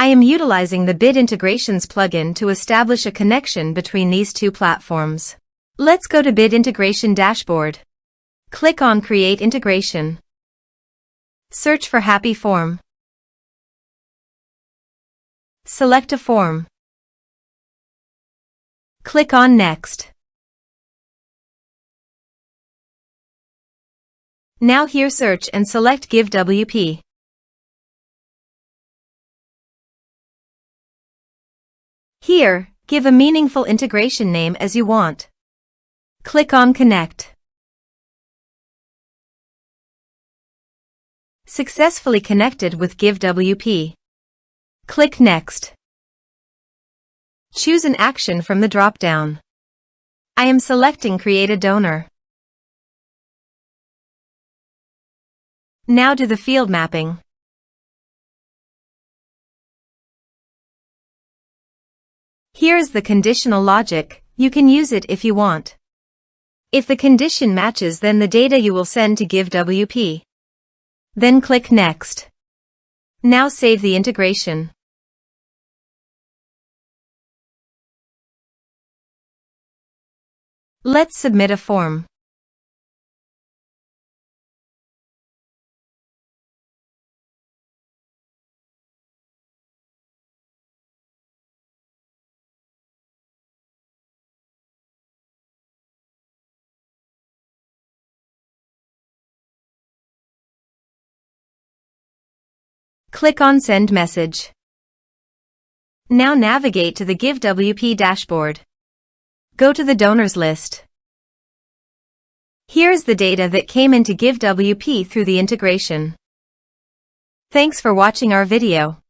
I am utilizing the Bid Integrations plugin to establish a connection between these two platforms. Let's go to Bid Integration Dashboard. Click on Create Integration. Search for Happyform. Select a form. Click on Next. Now here search and select GiveWP. Here, give a meaningful integration name as you want. Click on Connect. Successfully connected with GiveWP. Click Next. Choose an action from the drop-down. I am selecting Create a Donor. Now do the field mapping. Here is the conditional logic. You can use it if you want. If the condition matches, then the data you will send to GiveWP. Then click Next. Now save the integration. Let's submit a form. Click on Send Message. Now navigate to the GiveWP dashboard. Go to the donors list. Here is the data that came into GiveWP through the integration. Thanks for watching our video.